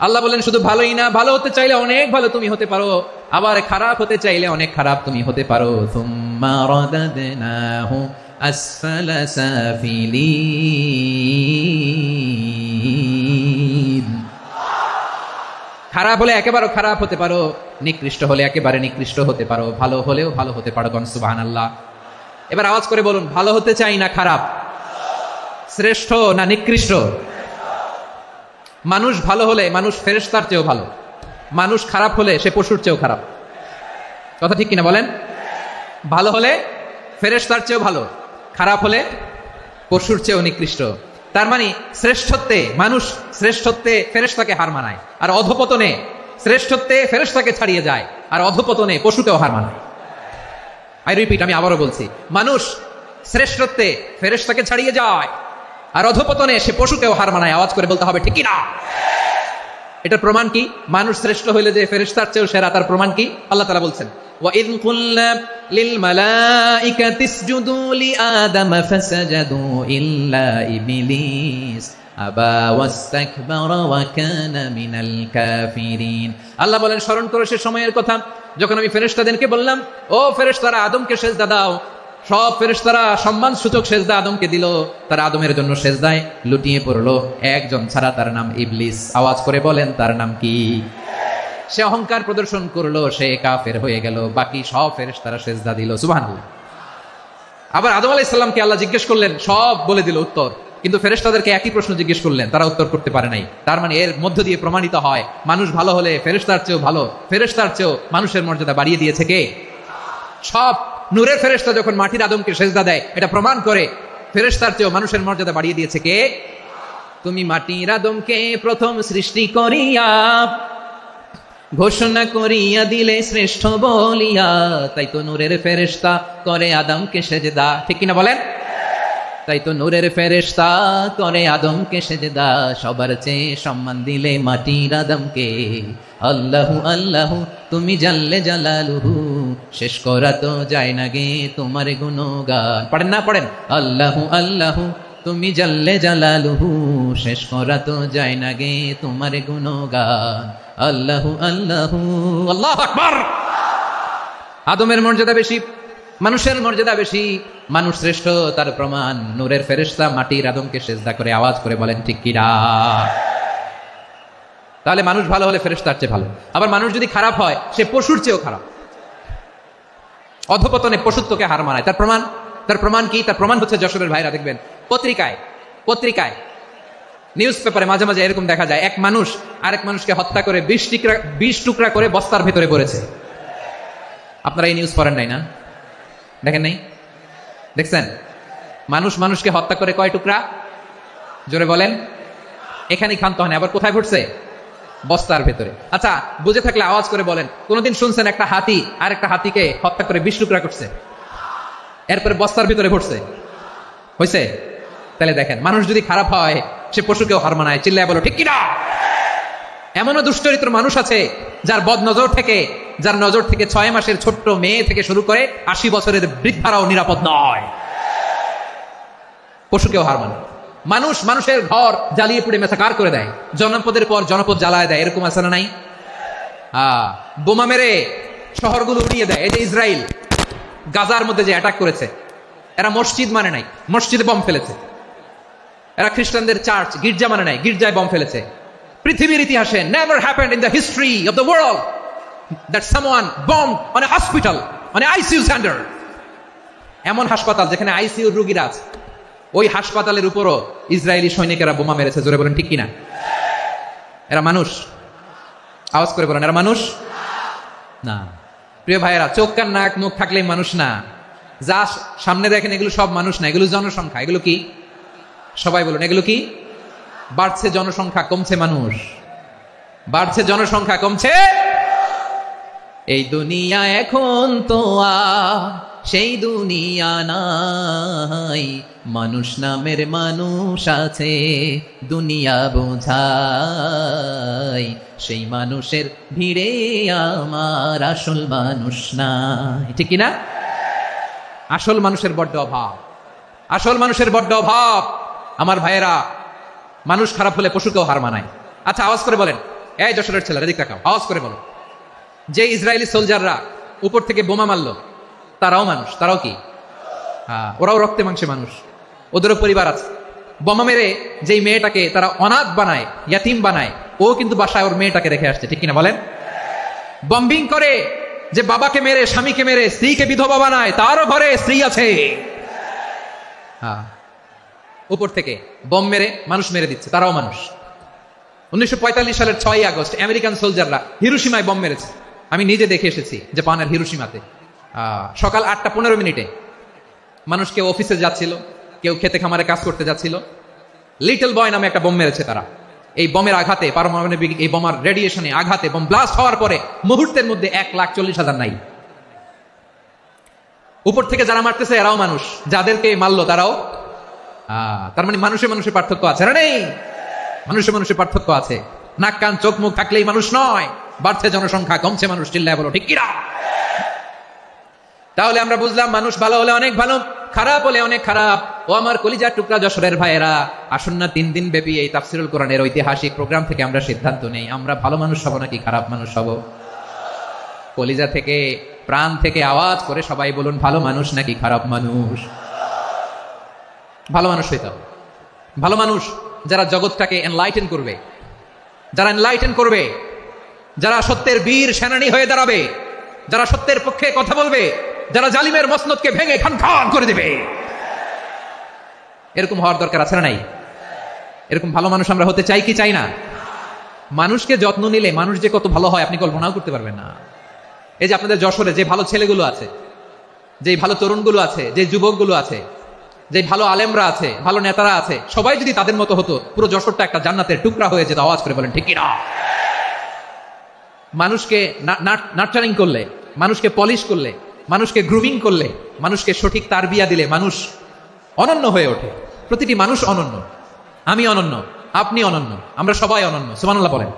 আল্লাহ বলেন শুধু ভালোই না, ভালো হতে চাইলে অনেক ভালো তুমি হতে পারো, আবার খারাপ হতে চাইলে অনেক খারাপ তুমি হতে পারো। সুম্মা রাদাদনাহু আসফালা সাফিলিন। খারাপ হলে একেবারে খারাপ হতে পারো, নিকৃষ্ট হলে একেবারে নিকৃষ্ট হতে পারো, ভালো হলেও ভালো হতে পারো। সুবহানাল্লাহ। এবার আওয়াজ করে বলুন, ভালো হতে চাই না খারাপ? শ্রেষ্ঠ না নিকৃষ্ট? মানুষ ভালো হলে মানুষ ফেরেশতার চেয়েও ভালো, মানুষ খারাপ হলে সে পশুর চেয়েও খারাপ। কথা ঠিক কিনা বলেন? ভালো হলে ফেরেশতার চেয়েও ভালো, খারাপ হলে পশুর চেয়েও নিকৃষ্ট। তার মানে শ্রেষ্ঠত্বে মানুষ শ্রেষ্ঠত্বে ফেরেশতাকে হার মানায়, আর অধপতনে শ্রেষ্ঠত্বে ফেরেশতাকে ছাড়িয়ে যায়, আর অধপতনে পশুকেও হার মানায়। আই রিপিট, আমি আবারও বলছি, মানুষ শ্রেষ্ঠত্বে ফেরেশতাকে ছাড়িয়ে যায়, আর অধপতনে সে পশুকেও হার মানায়। আওয়াজ করে বলতে হবে ঠিক কিনা? এটার প্রমাণ কি? মানুষ শ্রেষ্ঠ হইলে যে ফেরেশতার চেয়েও সেরা, তার প্রমাণ কি? আল্লাহ তাআলা বলছেন, وَإِذْ قُلْنَا لِلْمَلَائِكَةِ اسْجُدُوا لِآدَمَ فَسَجَدُوا إِلَّا إِبْلِيسَ أَبَى وَاسْتَكْبَرَ وَكَانَ مِنَ الْكَافِرِينَ। আল্লাহ বলেন, স্মরণ করো সে সময়ের কথা যখন আমি ফেরেশতাদেরকে বললাম, ও ফেরেশতারা আদমকে সেজদা দাও। সব ফেরেশতারা সম্মান সূচক সেজদা আদমকে দিল, তারা আদমের জন্য সেজদায় লুটিয়ে পড়লো, একজন ছাড়া, তার নাম ইবলিস। আওয়াজ করে বলেন, তার নাম কি? সে অহংকার প্রদর্শন করলো, সে কাফের হয়ে গেল, বাকি সব ফেরেশতারা সেজদা দিল। সুবহানাল্লাহ। আবার আদম আলাইহিস সালামকে আল্লাহ জিজ্ঞেস করলেন, সব বলে দিল উত্তর, কিন্তু ফেরেশতাদেরকে একই প্রশ্ন জিজ্ঞেস করলেন, তারা উত্তর করতে পারে নাই। তার মানে এর মধ্য দিয়ে প্রমাণিত হয়, মানুষ ভালো হলে ফেরেশতার চেয়েও ভালো, ফেরেশতার চেয়েও মানুষের মর্যাদা বাড়িয়ে দিয়েছে কে? সব নূরের ফেরেশতা যখন মাটির আদমকে সেজদা দেয়, এটা প্রমাণ করে ফেরেশতার চেয়েও মানুষের মর্যাদা বাড়িয়ে দিয়েছে কে? তুমি মাটির আদমকে প্রথম সৃষ্টি করিয়া ঘোষণা করিয়া দিলে শ্রেষ্ঠ বলিয়া, তাই তো নূরের ফেরেশতা করে আদমকে সেজদা। ঠিক কিনা বলেন? তাই তো নূরের ফেরেশতা করে আদমকে সেজদা, সবার চেয়ে সম্মান দিলে মাটির আদমকে। আল্লাহু আল্লাহু তুমি জাল্লে জালালুহু, শেষ করা তো যায় না গে তোমার গুণগান। পড়েন না? পড়েন। আল্লাহু আল্লাহু তুমি জাল্লে জালালুহু, শেষ করা তো যায় না গে তোমার গুণগান। আল্লাহু আল্লাহু, আল্লাহু আকবার। আদমের মর্যাদা বেশি, মানুষের মর্যাদা বেশি, মানুষ শ্রেষ্ঠ, তার প্রমাণ নূরের ফেরেশতা মাটির আদমকে সেজদা করে। আওয়াজ করে বলেন ঠিক কিনা? তাহলে মানুষ ভালো হলে ফেরেশতার চেয়ে ভালো, আবার মানুষ যদি খারাপ হয় সে পশুর চেয়েও খারাপ, অধপতনে পশুত্বকে হার মানায়। তার প্রমাণ কি? তার প্রমাণ হচ্ছে যশোরের ভাইরা দেখবেন পত্রিকায় নিউজ পেপারে মাঝে মাঝে এরকম দেখা যায়, এক মানুষ আরেক মানুষকে হত্যা করে 20 টুকরা করে বস্তার ভেতরে পড়েছে। আপনারা এই নিউজ পড়েন নাই না? দেখেন নাই? দেখছেন? মানুষ মানুষকে হত্যা করে কয় টুকরা? জোরে বলেন। এখানেই ক্ষান্ত হয় না, আবার কোথায় পড়ছে? বস্তার ভেতরে। আচ্ছা, বুঝে থাকলে আওয়াজ করে বলেন, কোনদিন শুনছেন একটা হাতি আর একটা হাতিকে হত্যা করে 20 টুকরা করছে, এরপরে বস্তার ভিতরে পড়ছে? হয়েছে? তাহলে দেখেন, মানুষ যদি খারাপ হয় সে পশুকেও হার মানায়। চিল্লায় বলো ঠিক কিনা? এমনও দুশ্চরিত্র মানুষ আছে যার নজর থেকে 6 মাসের ছোট্ট মেয়ে থেকে শুরু করে 80 বছরের বৃদ্ধারাও নিরাপদ নয়, পশুকেও হার মানে। মানুষের ঘর জ্বালিয়ে পুড়ে মেসাকার করে দেয়, জনপদের পর জনপদ জ্বালায় দেয়, এরকম আছে না নাই? বোমা মেরে শহরগুলো উড়িয়ে দেয়। এই যে ইসরায়েল গাজার মধ্যে যে অ্যাটাক করেছে, এরা মসজিদ মানে নাই, মসজিদে বম ফেলেছে। এরা খ্রিস্টানদের চার্চ গির্জা মানে নাই, গির্জায় বম ফেলেছে। পৃথিবীর ইতিহাসে never happened in the history of the world that someone bombed on a hospital, on a ICU center. এমন হাসপাতাল যেখানে আইসিইউ রোগীরা আছে, ওই হাসপাতালের উপরও ইসরায়েলি সৈনিকেরা বোমা মেরেছে। জোরে বলেন ঠিক কিনা? এরা মানুষ? আওয়াজ করে বলেন, এরা মানুষ না। প্রিয় ভাইয়েরা, চোখ কান নাক মুখ থাকলেই মানুষ না। যা সামনে দেখেন এগুলো সব মানুষ না, এগুলো জনসংখ্যা। এগুলো কি? সবাই বলুন, এগুলো কি? বাড়ছে জনসংখ্যা, কমছে মানুষ। বাড়ছে জনসংখ্যা, কমছে। এই দুনিয়া এখন তো আর সেই দুনিয়া নাই, মানুষ নামের মানুষ আছে, দুনিয়া বোঝাই, সেই মানুষের ভিড়ে আমার আসল মানুষ নাই। ঠিক কিনা? আসল মানুষের বড্ড অভাব, আসল মানুষের বড্ড অভাব। আমার ভাইয়েরা, মানুষ খারাপ হলে পশুকেও হার মানায়। আচ্ছা, আওয়াজ করে বলেন, এই যশোরের ছেলেরা এদিকে তাকাও, আওয়াজ করে বলো, যে ইসরায়েলি সোলজাররা উপর থেকে বোমা মারলো, তারাও মানুষ? তারাও কি? ওরাও রক্তে মাংসে মানুষ, ওদেরও পরিবার আছে। বোমা মেরে যেই মেয়েটাকে তারা অনাথ বানায়, ইয়াতিম বানায়, ও কিন্তু বাসায় ওর মেয়েটাকে রেখে আসছে, ঠিক কিনা বলেন? বম্বিং করে যে বাবাকে মেরে, স্বামীকে মেরে, স্ত্রীকে বিধবা বানায়, তারও ঘরে স্ত্রী আছে। হ্যাঁ, উপর থেকে বম মেরে মানুষ মেরে দিচ্ছে, তারাও মানুষ। 1945 সালের 6 আগস্ট আমেরিকান সোলজাররা হিরোশিমায় বম মেরেছে। আমি নিজে দেখে এসেছি জাপানের হিরোশিমাতে। সকাল 8:15 মানুষ কেউ অফিসে যাচ্ছিল, কেউ খেতে খামারে কাজ করতে যাচ্ছিল, লিটল বয় নামে একটা বোম মেরেছে তারা। এই বোমের আঘাতে, পারমাণবিক এই বোমার রেডিয়েশনে আঘাতে বোম ব্লাস্ট হওয়ার পরে মুহূর্তের মধ্যে 1,40,000 নাই। উপর থেকে যারা মারতেছে এরাও মানুষ, যাদেরকে মারলো তারাও। তার মানে মানুষে মানুষের পার্থক্য আছে না? নেই, মানুষে মানুষের পার্থক্য আছে। নাক কান চোখ মুখ থাকলেই মানুষ নয়। বাড়ছে জনসংখ্যা, কমছে মানুষ, চিল্লায় বলো ঠিক কিনা? তাহলে আমরা বুঝলাম মানুষ ভালো হলে অনেক ভালো, খারাপ হলে অনেক খারাপ। ও আমার কলিজার টুকরা যশোরের ভাইয়েরা, আসুন না 3 দিন ব্যাপী এই তাফসিরুল কোরআনের ঐতিহাসিক প্রোগ্রাম থেকে আমরা সিদ্ধান্ত নেই, আমরা ভালো মানুষ হব নাকি খারাপ মানুষ হব? কলিজা থেকে, প্রাণ থেকে আওয়াজ করে সবাই বলুন, ভালো মানুষ নাকি খারাপ মানুষ? ভালো মানুষ হইতে হবে। ভালো মানুষ যারা জগৎটাকে এনলাইটেন করবে, যারা এনলাইটেন করবে, যারা সত্যের বীর সেনানী হয়ে দাঁড়াবে, যারা সত্যের পক্ষে কথা বলবে, যারা জালিমের মসনদকে ভেঙে খান খান করে দেবে, এরকম হওয়ার দরকার আছে না নাই? এরকম ভালো মানুষ আমরা হতে চাই কি চাই না? মানুষকে যত্ন নিলে মানুষ যে কত ভালো হয় আপনি কল্পনাও করতে পারবেন না। এই যে আপনাদের যশোরে যে ভালো ছেলেগুলো আছে, যে ভালো তরুণগুলো আছে, যে যুবকগুলো আছে, যে ভালো আলেমরা আছে, ভালো নেতারা আছে, সবাই যদি তাদের মতো হতো, পুরো যশোরটা একটা জান্নাতের টুকরা হয়ে যেত। আওয়াজ করে বলেন ঠিক কিনা? মানুষকে নার্চারিং করলে, মানুষকে পলিশ করলে, মানুষকে গ্রুমিং করলে, মানুষকে সঠিক তারবিয়া দিলে মানুষ অনন্য হয়ে ওঠে। প্রতিটি মানুষ অনন্য। আমি অনন্য, আপনি অনন্য, আমরা সবাই অনন্য। সুবহানাল্লাহ বলেন।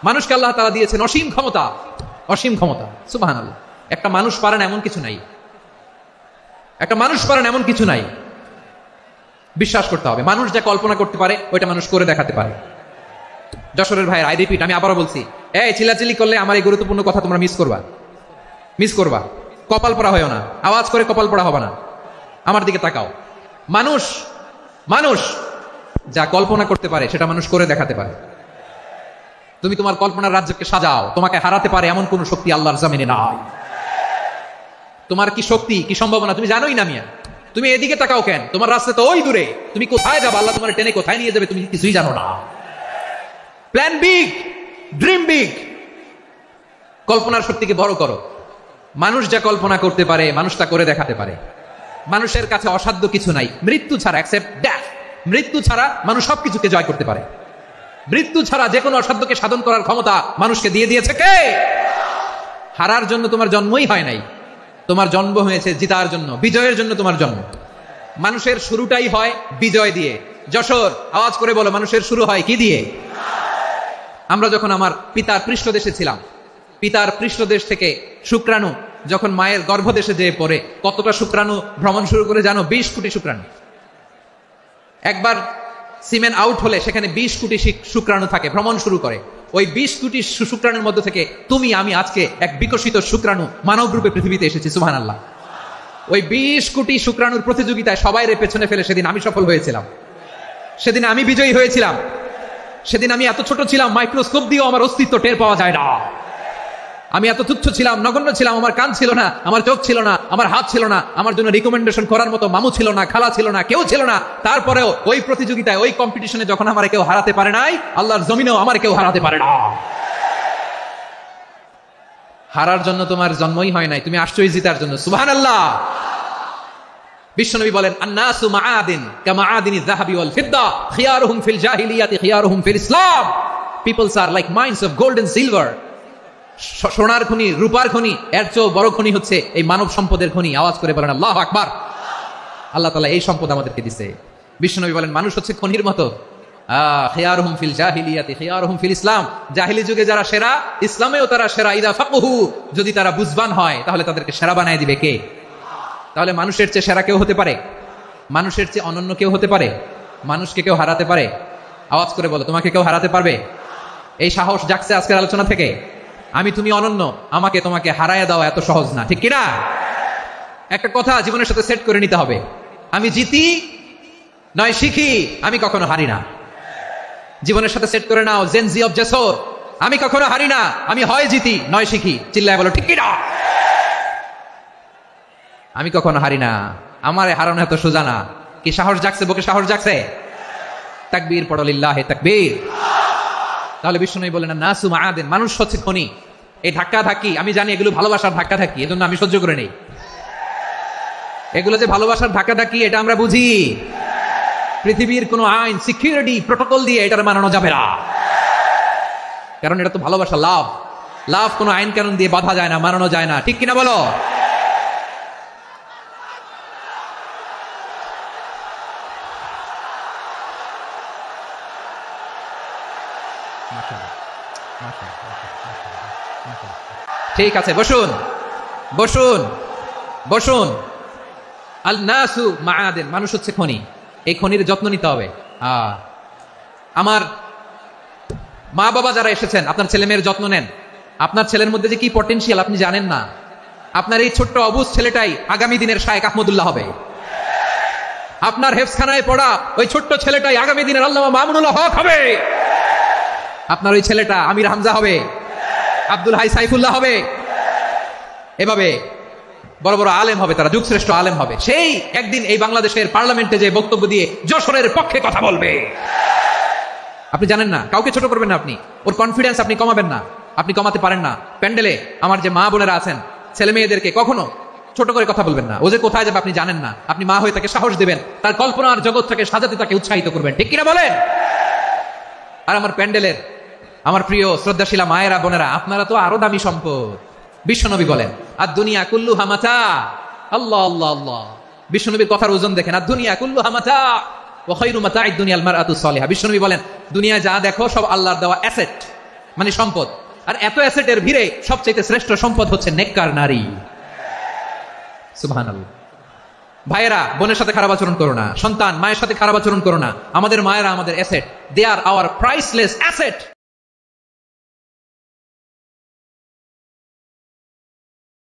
মানুষকে আল্লাহ তাআলা দিয়েছেন অসীম ক্ষমতা, অসীম ক্ষমতা। সুবহানাল্লাহ। একটা মানুষ পারেন এমন কিছু নাই, একটা মানুষ পারেন এমন কিছু নাই। বিশ্বাস করতে হবে, মানুষ যা কল্পনা করতে পারে ওইটা মানুষ করে দেখাতে পারে। যশোরের ভাইয়ের, আই রিপিট, আমি আবারও বলছি, এই চিল্লাচিল্লি করলে আমার এই গুরুত্বপূর্ণ কথা তোমরা মিস করবা, মিস করবা। কপাল পড়া হয় না, আওয়াজ করে কপাল পড়া হবে না। আমার দিকে তাকাও। মানুষ, মানুষ যা কল্পনা করতে পারে সেটা মানুষ করে দেখাতে পারে। তুমি তোমার কল্পনার রাজ্যকে সাজাও, তোমাকে হারাতে পারে এমন কোন শক্তি আল্লাহর জমিনে নাই। তোমার কি শক্তি, কি সম্ভাবনা তুমি জানোই না মিয়া। তুমি এদিকে তাকাও কেন? তোমার রাস্তা তো ওই দূরে, তুমি কোথায় যাবে, আল্লাহ তোমার টেনে কোথায় নিয়ে যাবে তুমি কিছুই জানো না। প্ল্যান বিগ, ড্রিম বিগ, কল্পনার শক্তিকে বড় করো। মানুষ যা কল্পনা করতে পারে মানুষ তা করে দেখাতে পারে। মানুষের কাছে অসাধ্য কিছু নাই, মৃত্যু ছাড়া, এক্সেপ্ট ডেথ। মৃত্যু ছাড়া মানুষ সবকিছুকে জয় করতে পারে। মৃত্যু ছাড়া যে কোনো অসাধ্যকে সাধন করার ক্ষমতা মানুষকে দিয়ে দিয়েছে কে? হারার জন্য তোমার জন্মই হয় নাই, তোমার জন্ম হয়েছে জিতার জন্য, বিজয়ের জন্য তোমার জন্ম। মানুষের শুরুটাই হয় বিজয় দিয়ে। যশোর, আওয়াজ করে বলো, মানুষের শুরু হয় কি দিয়ে? আমরা যখন আমার পিতার পৃষ্ঠদেশে ছিলাম, পিতার পৃষ্ঠদেশ থেকে শুক্রাণু যখন মায়ের গর্ভদেশে যেয়ে পড়ে, কতটা শুক্রাণু ভ্রমণ শুরু করে জানো? 20 কোটি শুক্রাণু। একবার সিমেন আউট হলে সেখানে 20 কোটি শুক্রাণু থাকে, ভ্রমণ শুরু করে। ওই 20 কোটি শুক্রাণুর মধ্যে থেকে তুমি আমি আজকে এক বিকশিত শুক্রাণু মানব রূপে পৃথিবীতে এসেছি। সুবহানাল্লাহ। ওই 20 কোটি শুক্রাণুর প্রতিযোগিতায় সবাই পেছনে ফেলে সেদিন আমি সফল হয়েছিলাম, সেদিন আমি বিজয়ী হয়েছিলাম। সেদিন আমি এত ছোট ছিলাম, মাইক্রোস্কোপ দিয়েও আমার অস্তিত্ব টের পাওয়া যায় না। আমি এত তুচ্ছ ছিলাম, নগণ্য ছিলাম, আমার কান ছিল না, আমার চোখ ছিল না, আমার হাত ছিল না, আমার জন্য রিকমেন্ডেশন করার মতো মামু ছিল না, খালা ছিল না, কেউ ছিল না। তারপরেও ওই প্রতিযোগিতায়, ওই কম্পিটিশনে যখন আমার কেউ হারাতে পারে নাই, আল্লাহর জমিনেও আমার কেউ হারাতে পারে না। হারার জন্য তোমার জন্মই হয় নাই, তুমি আসছোই জিতার জন্য। সুবহানাল্লাহ। বিশ্বনবী বলেন, আন্নাসু মাআদিন কামাআদিনিয যাহাবি ওয়াল ফিদ্দা খিয়ারুহুম ফিল জাহিলিয়াতি খিয়ারুহুম ফিল ইসলাম। Peoples are like mines of gold and silver. সোনার খনি, রূপার খনি, এর চেয়েও বড় খনি হচ্ছে এই মানব সম্পদের খনি। আওয়াজ করে বলেন আল্লাহু আকবার। আল্লাহ তাআলা এই সম্পদ আমাদেরকে দিয়েছে। বিশ্বনবী বলেন, মানুষ হচ্ছে খনির মতো। খিয়ারুহুম ফিল জাহিলিয়াতি খিয়ারুহুম ফিল ইসলাম। জাহিলি যুগে যারা সেরা, ইসলামেও তারা সেরা। ইদা ফাকহু, যদি তারা বুঝবান হয় তাহলে তাদেরকে সেরা বানায় দিবে কে? তাহলে মানুষের চেয়ে সেরা কেউ হতে পারে? মানুষের চেয়ে অনন্য কেউ হতে পারে? মানুষকে কেউ হারাতে পারে? আওয়াজ করে বলো, তোমাকে কেউ হারাতে পারবে? এই সাহস জাগছে আজকের আলোচনা থেকে। আমি তুমি অনন্য, আমাকে তোমাকে হারায় দেওয়া এত সহজ না, ঠিক কিনা? একটা কথা জীবনের সাথে সেট করে নিতে হবে, আমি জিতি নয় শিখি, আমি কখনো হারি না। জীবনের সাথে সেট করে নাও, জেনজি অফ জেসর, আমি কখনো হারি না, আমি হয় জিতি নয় শিখি। চিল্লায় বলো ঠিক কি না? আমি কখনো হারি না, আমার হারানো এত সোজা না। কি সাহস জাগছে? বুকে সাহস জাগছে? তাকবীর পড়ো, লিল্লাহি তাকবীর। তাহলে বিষ্ণু বলেন নাসু মাআদিন, মানুষ হচ্ছে খনি। এই ধাক্কা ধাক্কি আমি জানি এগুলো ভালোবাসার ধাক্কা ধাক্কি, এজন্য আমি সহ্য করে নেই। এগুলো যে ভালোবাসার ধাক্কা ধাক্কি এটা আমরা বুঝি। পৃথিবীর কোন আইন, সিকিউরিটি প্রটোকল দিয়ে এটার মানানো যাবে না, কারণ এটা তো ভালোবাসা, লাভ। লাভ কোন আইন কানুন দিয়ে বাধা যায় না, মানানো যায় না। ঠিক কিনা বলো? ঠিক আছে, বসুন বসুন বসুন। আল নাসু মাআদিন, মানুষ হচ্ছে খনি। এই খনির যত্ন নিতে হবে। আমার মা বাবা যারা এসেছেন, আপনার ছেলে মেয়ের যত্ন নেন। আপনার ছেলের মধ্যে যে কি পটেনশিয়াল আপনি জানেন না। আপনার এই ছোট্ট অবুঝ ছেলেটাই আগামী দিনের শায়েখ আহমদুল্লাহ হবে। আপনার হেফজখানায় পড়া ওই ছোট্ট ছেলেটাই আগামী দিনের আল্লামা মামুনুল হক হবে। আপনার ওই ছেলেটা আমির হামজা হবে, আব্দুল হাই সাইফুল্লাহ হবে। এভাবে বড় বড় আলেম হবে, তারা যুগশ্রেষ্ঠ আলেম হবে। সেই একদিন এই বাংলাদেশের পার্লামেন্টে যে বক্তব্য দিয়ে যশোরের পক্ষে কথা বলবে। আপনি জানেন না, কাউকে ছোট করবেন না আপনি। ওর কনফিডেন্স আপনি কমাবেন না, আপনি কমাতে পারেন না। প্যান্ডেলে আমার যে মা বোনেরা আছেন, ছেলে মেয়েদেরকে কখনো ছোট করে কথা বলবেন না। ও যে কোথায় যাবে আপনি জানেন না। আপনি মা হয়ে তাকে সাহস দেবেন, তার কল্পনার জগৎটাকে সাজাতে তাকে উৎসাহিত করবেন। ঠিক কিনা বলেন? আর আমার প্যান্ডেলের আমার প্রিয় শ্রদ্ধাশীলা মায়েরা বোনেরা, আপনারা তো আরো দামি সম্পদ। বিশ্বনবী বলেন আর দুনিয়া কুল্লুহা মাতা। আল্লাহ আল্লাহ আল্লাহ, বিশ্বনবীর কথার ওজন দেখেন। আর দুনিয়া কুল্লুহা মাতা ওয়া খায়রু মাতা'আদ দুনিয়াল মারআতু সালিহা। বিশ্বনবী বলেন দুনিয়া যা দেখো সব আল্লাহর দেওয়া অ্যাসেট, মানে সম্পদ। আর এত অ্যাসেটের ভিড়ে সবচেয়ে শ্রেষ্ঠ সম্পদ হচ্ছে নেককার নারী। সুবহানাল্লাহ। ভাইয়েরা বোনের সাথে খারাপ আচরণ করো না, সন্তান মায়ের সাথে খারাপ আচরণ করো না। আমাদের মায়েরা আমাদের asset, they are our priceless asset.